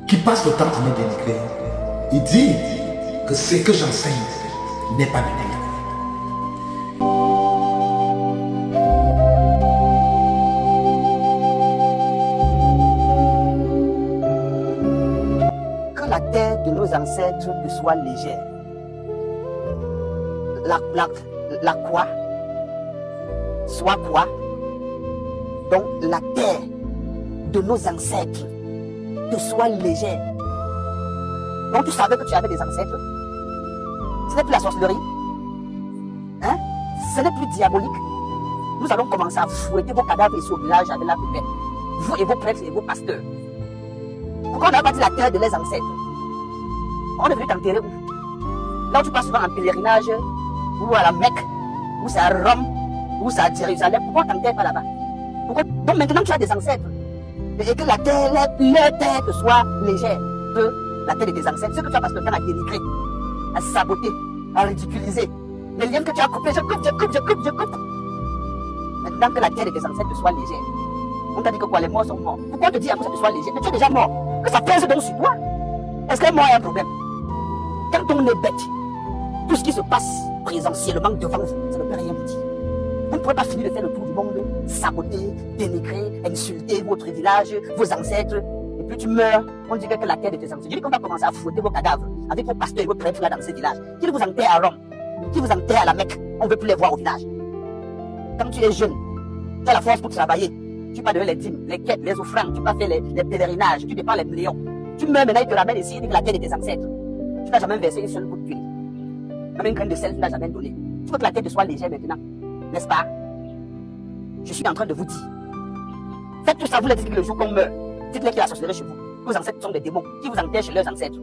qui passe le temps à me dénigrer. Il dit que ce que j'enseigne n'est pas biblique. Quand la terre de nos ancêtres soit légère, la quoi? Soit quoi? Donc la terre de nos ancêtres te soit légère. Donc tu savais que tu avais des ancêtres. Ce n'est plus la sorcellerie. Hein? Ce n'est plus diabolique. Nous allons commencer à fouetter vos cadavres ici au village avec la pépette. Vous et vos prêtres et vos pasteurs. Pourquoi on n'a pas dit la terre de les ancêtres? On est venu t'enterrer où? Là où tu passes souvent en pèlerinage, ou à la Mecque, ou c'est à Rome, ou c'est à Jérusalem. Pourquoi on ne t'enterre pas là-bas? Donc maintenant tu as des ancêtres. Et que la terre, leur terre te soit légère. Que la terre de tes ancêtres, ce que tu as passé le temps à dénigrer, à saboter, à ridiculiser. Les liens que tu as coupés, je coupe. Maintenant que la terre de tes ancêtres te soit légère. On t'a dit que quoi, les morts sont morts. Pourquoi on te dit que ça te soit léger? Mais tu es déjà mort. Que ça pèse donc sur toi. Est-ce qu'un mort est un problème? Quand on est bête, tout ce qui se passe présentiellement devant vous, ça ne peut rien vous dire. Vous ne pourrez pas finir de faire le tour du monde, saboter, dénigrer, insulter votre village, vos ancêtres. Et puis tu meurs, on dit que la terre de tes ancêtres. Je dis qu'on va commencer à fouetter vos cadavres avec vos pasteurs et vos prêtres là dans ces villages. Qui vous enterre à Rome, qui vous enterre à la Mecque, on ne veut plus les voir au village. Quand tu es jeune, tu as la force pour travailler. Tu pas donner les dîmes, les quêtes, les offrandes, tu pas fait les pèlerinages, tu dépends les millions. Tu meurs maintenant, il te ramène ici, il dit que la terre de tes ancêtres. Tu n'as jamais versé une seule goutte d'huile. Même une graine de sel, tu n'as jamais donné. Tu veux que la terre te soit légère maintenant, n'est-ce pas? Je suis en train de vous dire. Faites tout ça, vous les dites que le jour qu'on meurt, dites-les qu'il y a la sorcellerie chez vous. Vos ancêtres sont des démons qui vous enterrent chez leurs ancêtres.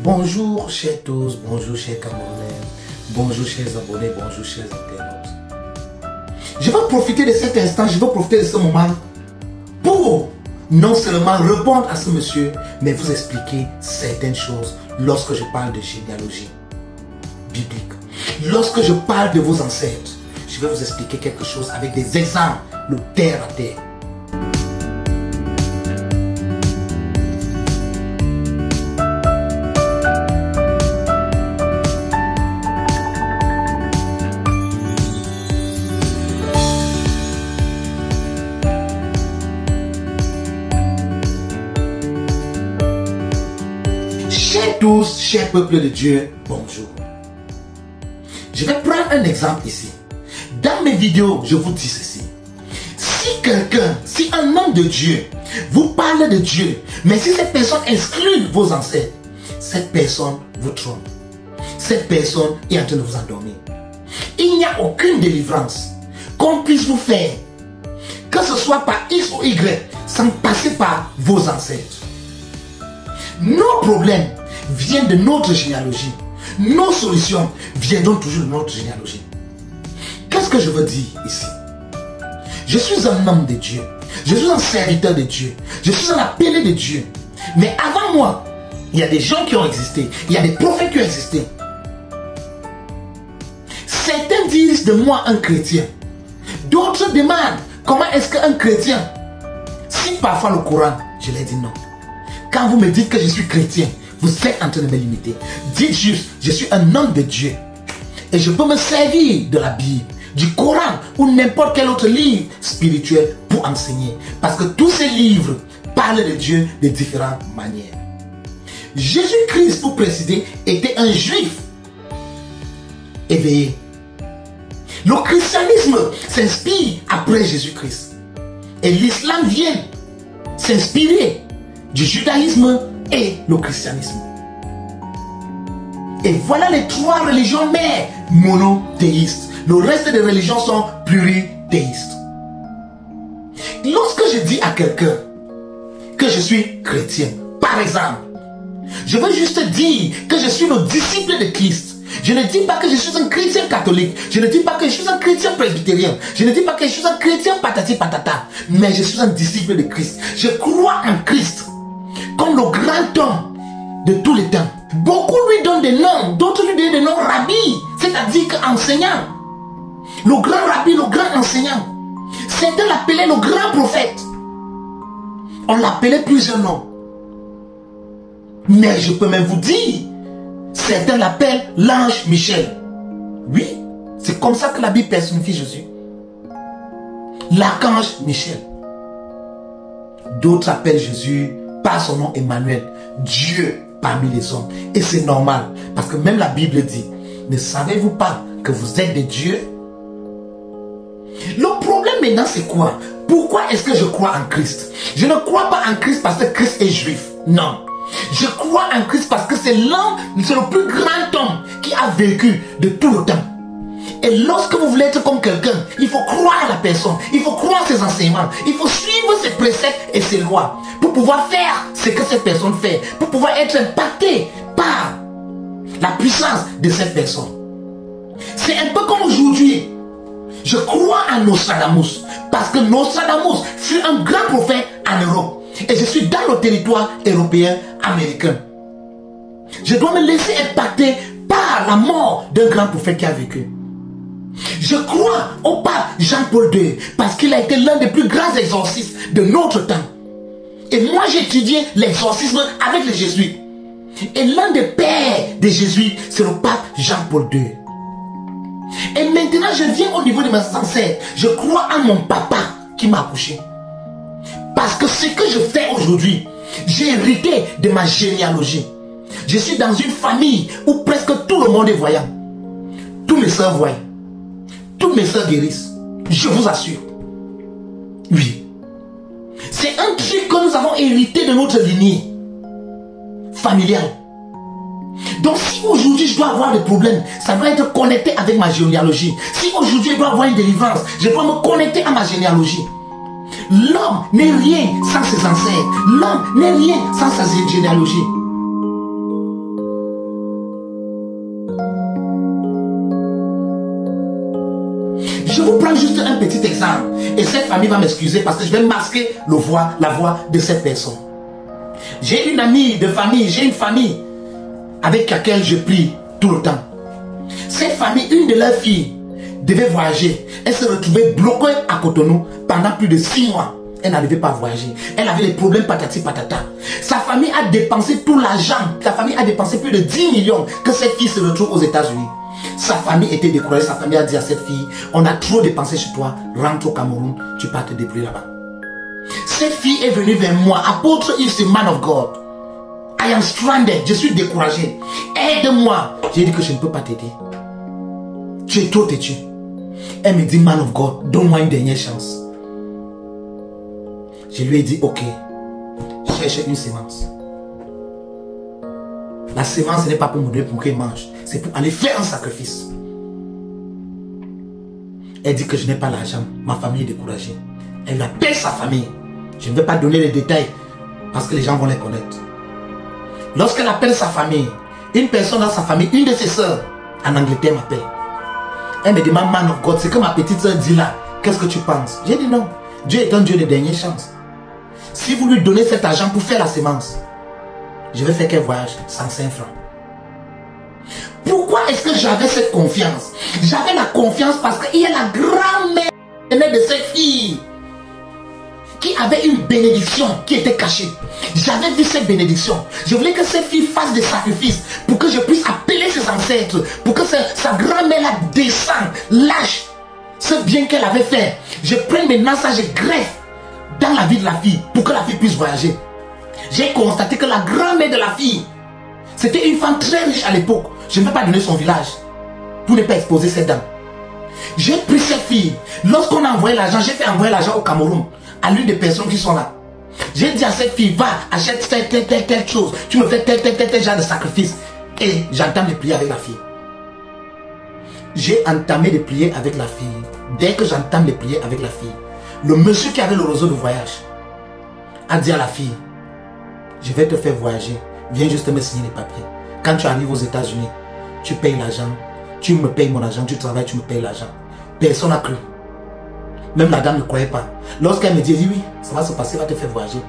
Bonjour chers tous, bonjour chers Camerounais, bonjour chers abonnés, bonjour chers internautes. Je vais profiter de cet instant, je vais profiter de ce moment pour non seulement répondre à ce monsieur, mais vous expliquer certaines choses lorsque je parle de généalogie biblique. Lorsque je parle de vos ancêtres, je vais vous expliquer quelque chose avec des exemples, le terre à terre. Chers tous, chers peuples de Dieu, bonjour. Je vais prendre un exemple ici. Dans mes vidéos, je vous dis ceci. Si un homme de Dieu vous parle de Dieu, mais si cette personne exclut vos ancêtres, cette personne vous trompe. Cette personne est en train de vous endormir. Il n'y a aucune délivrance qu'on puisse vous faire, que ce soit par X ou Y, sans passer par vos ancêtres. Nos problèmes viennent de notre généalogie. Nos solutions viendront toujours de notre généalogie. Qu'est-ce que je veux dire ici? Je suis un homme de Dieu. Je suis un serviteur de Dieu. Je suis un appelé de Dieu. Mais avant moi, il y a des gens qui ont existé. Il y a des prophètes qui ont existé. Certains disent de moi un chrétien. D'autres demandent comment est-ce qu'un chrétien, si parfois le Coran, je leur dis non. Quand vous me dites que je suis chrétien, vous êtes en train de me limiter. Dites juste, je suis un homme de Dieu. Et je peux me servir de la Bible, du Coran ou n'importe quel autre livre spirituel pour enseigner. Parce que tous ces livres parlent de Dieu de différentes manières. Jésus-Christ, pour préciser, était un juif éveillé. Le christianisme s'inspire après Jésus-Christ. Et l'islam vient s'inspirer du judaïsme et le christianisme. Et voilà les trois religions mères monothéistes. Le reste des religions sont plurithéistes. Lorsque je dis à quelqu'un que je suis chrétien, par exemple, je veux juste dire que je suis le disciple de Christ. Je ne dis pas que je suis un chrétien catholique. Je ne dis pas que je suis un chrétien presbytérien. Je ne dis pas que je suis un chrétien patati patata. Mais je suis un disciple de Christ. Je crois en Christ comme le grand homme de tous les temps. Beaucoup lui donnent des noms, d'autres lui donnent des noms rabbi, c'est-à-dire qu'enseignant. le grand rabbi, le grand enseignant. Certains l'appelaient le grand prophète. On l'appelait plusieurs noms. Mais je peux même vous dire, certains l'appellent l'ange Michel. Oui, c'est comme ça que la Bible personnifie Jésus. L'archange Michel. D'autres appellent Jésus par son nom Emmanuel, Dieu parmi les hommes. Et c'est normal, parce que même la Bible dit, ne savez-vous pas que vous êtes des dieux? Le problème maintenant c'est quoi? Pourquoi est-ce que je crois en Christ? Je ne crois pas en Christ parce que Christ est juif. Non. Je crois en Christ parce que c'est l'homme, c'est le plus grand homme qui a vécu de tout le temps. Et lorsque vous voulez être comme quelqu'un, il faut croire à la personne, il faut croire ses enseignements, il faut suivre ses préceptes et ses lois pour pouvoir faire ce que cette personne fait, pour pouvoir être impacté par la puissance de cette personne. C'est un peu comme aujourd'hui. Je crois en Nostradamus parce que Nostradamus fut un grand prophète en Europe. Et je suis dans le territoire européen américain. Je dois me laisser impacter par la mort d'un grand prophète qui a vécu. Je crois au pape Jean-Paul II parce qu'il a été l'un des plus grands exorcistes de notre temps. Et moi j'ai étudié l'exorcisme avec les jésuites. Et l'un des pères des jésuites, c'est le pape Jean-Paul II. Et maintenant je viens au niveau de mes ancêtres. Je crois en mon papa qui m'a accouché. Parce que ce que je fais aujourd'hui, j'ai hérité de ma généalogie. Je suis dans une famille où presque tout le monde est voyant. Tous mes soeurs voient. Toutes mes soeurs guérissent. Je vous assure. Oui. C'est un truc que nous avons hérité de notre lignée familiale. Donc si aujourd'hui je dois avoir des problèmes, ça doit être connecté avec ma généalogie. Si aujourd'hui je dois avoir une délivrance, je dois me connecter à ma généalogie. L'homme n'est rien sans ses ancêtres. L'homme n'est rien sans sa généalogie. Je vous prends juste un petit exemple. Et cette famille va m'excuser parce que je vais masquer la voix de cette personne. J'ai une amie de famille, j'ai une famille avec laquelle je prie tout le temps. Cette famille, une de leurs filles devait voyager. Elle se retrouvait bloquée à Cotonou pendant plus de 6 mois. Elle n'arrivait pas à voyager. Elle avait des problèmes patati patata. Sa famille a dépensé tout l'argent. Sa famille a dépensé plus de 10 millions que cette fille se retrouve aux États-Unis. Sa famille était découragée. Sa famille a dit à cette fille, on a trop dépensé chez toi, rentre au Cameroun, tu pars te débrouiller là-bas. Cette fille est venue vers moi. Apôtre Yves, c'est man of God. I am stranded. Je suis découragé. Aide-moi. J'ai dit que je ne peux pas t'aider. Tu es trop têtu. Elle me dit, man of God, donne-moi une dernière chance. Je lui ai dit, ok, cherche une sémence. La sémence n'est pas pour me donner pour qu'elle mange. C'est pour aller faire un sacrifice. Elle dit que je n'ai pas l'argent. Ma famille est découragée. Elle appelle sa famille. Je ne vais pas donner les détails parce que les gens vont les connaître. Lorsqu'elle appelle sa famille, une personne dans sa famille, une de ses soeurs en Angleterre m'appelle. Elle me demande, man of God, c'est que ma petite soeur dit là, qu'est-ce que tu penses? J'ai dit non. Dieu est un Dieu de dernière chance. Si vous lui donnez cet argent pour faire la sémence, je vais faire qu'elle voyage 105 francs. Pourquoi est-ce que j'avais cette confiance? J'avais la confiance parce qu'il y a la grand-mère de cette fille qui avait une bénédiction qui était cachée. J'avais vu cette bénédiction. Je voulais que cette fille fasse des sacrifices pour que je puisse appeler ses ancêtres, pour que sa grand-mère la descende, lâche ce bien qu'elle avait fait. Je prends maintenant ça, je greffe dans la vie de la fille pour que la fille puisse voyager. J'ai constaté que la grand-mère de la fille, c'était une femme très riche à l'époque. Je ne vais pas donner son village pour ne pas exposer ses dents. J'ai pris cette fille. Lorsqu'on a envoyé l'argent, j'ai fait envoyer l'argent au Cameroun à l'une des personnes qui sont là. J'ai dit à cette fille, va, achète telle chose. Tu me fais tel genre de sacrifice. Et j'entame les prières avec la fille. J'ai entamé les prières avec la fille. Dès que j'entame les prières avec la fille, le monsieur qui avait le réseau de voyage a dit à la fille, je vais te faire voyager. Viens juste me signer les papiers. Quand tu arrives aux États-Unis, tu payes l'argent. Tu me payes mon argent. Tu travailles, tu me payes l'argent. Personne n'a cru. Même la dame ne croyait pas. Lorsqu'elle me dit, oui, ça va se passer, va te faire voyager.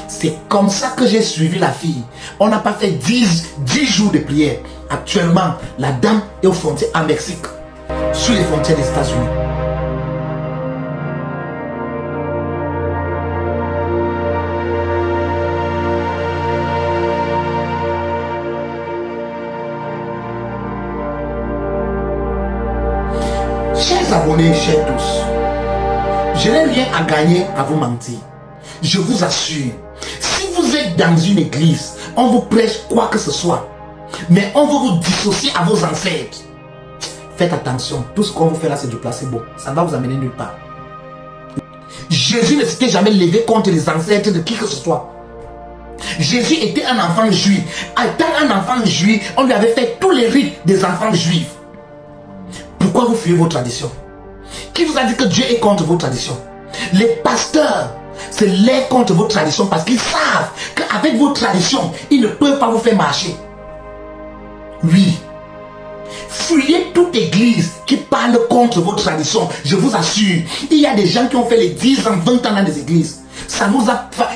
C'est comme ça que j'ai suivi la fille. On n'a pas fait 10 jours de prière. Actuellement, la dame est aux frontières en Mexique. sur les frontières des États-Unis. Chers abonnés, chers tous, je n'ai rien à gagner à vous mentir. Je vous assure, si vous êtes dans une église, on vous prêche quoi que ce soit, mais on veut vous dissocier à vos ancêtres. Faites attention, tout ce qu'on vous fait là c'est du placebo, ça ne va vous amener nulle part. Jésus ne s'était jamais levé contre les ancêtres de qui que ce soit. Jésus était un enfant juif. Étant un enfant juif, on lui avait fait tous les rites des enfants juifs. Pourquoi vous fuyez vos traditions? Qui vous a dit que Dieu est contre vos traditions? Les pasteurs se lèvent contre vos traditions parce qu'ils savent qu'avec vos traditions, ils ne peuvent pas vous faire marcher. Oui. Fuyez toute église qui parle contre vos traditions. Je vous assure, il y a des gens qui ont fait les 10 ans, 20 ans dans des églises.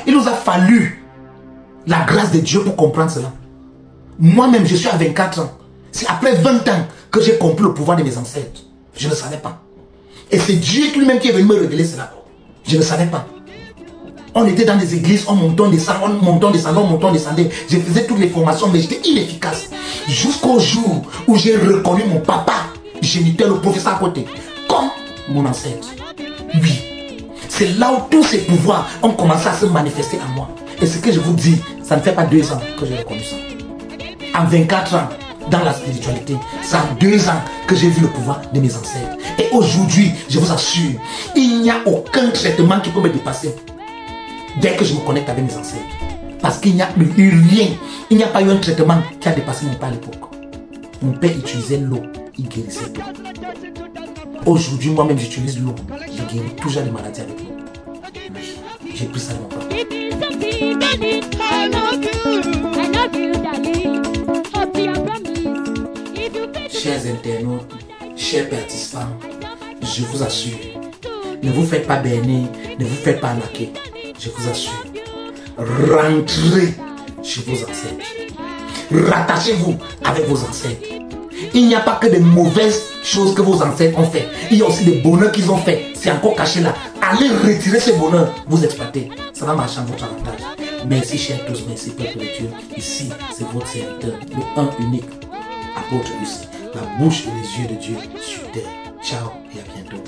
Il nous a fallu la grâce de Dieu pour comprendre cela. Moi-même, je suis à 24 ans. C'est après 20 ans que j'ai compris le pouvoir de mes ancêtres. Je ne savais pas. Et c'est Dieu lui-même qui est venu me révéler cela. Je ne savais pas. On était dans des églises, on montait, on descendait, on montait, on descendait, on montait, on descendait. Je faisais toutes les formations, mais j'étais inefficace. Jusqu'au jour où j'ai reconnu mon papa géniteur, le professeur à côté, comme mon ancêtre. Oui. C'est là où tous ces pouvoirs ont commencé à se manifester en moi. Et ce que je vous dis, ça ne fait pas 2 ans que j'ai reconnu ça. En 24 ans, dans la spiritualité, ça a 2 ans que j'ai vu le pouvoir de mes ancêtres. Et aujourd'hui, je vous assure, il n'y a aucun traitement qui peut me dépasser dès que je me connecte avec mes ancêtres. Parce qu'il n'y a eu rien, il n'y a pas eu un traitement qui a dépassé mon père à l'époque. Mon père utilisait l'eau, il guérissait tout. Aujourd'hui, moi-même, j'utilise l'eau. Je guéris toujours des maladies avec l'eau. J'ai pris ça de mon père. Chers internautes, chers participants, je vous assure, ne vous faites pas berner, ne vous faites pas arnaquer. Je vous assure, rentrez chez vos ancêtres. Rattachez-vous avec vos ancêtres. Il n'y a pas que de mauvaises choses que vos ancêtres ont fait. Il y a aussi des bonheurs qu'ils ont fait. C'est encore caché là. Allez retirer ces bonheurs, vous exploitez. Ça va marcher en votre avantage. Merci chers tous, merci peuple de Dieu. Ici, c'est votre serviteur, le un unique apôtre Lucie. La bouche et les yeux de Dieu sur terre. Ciao et à bientôt.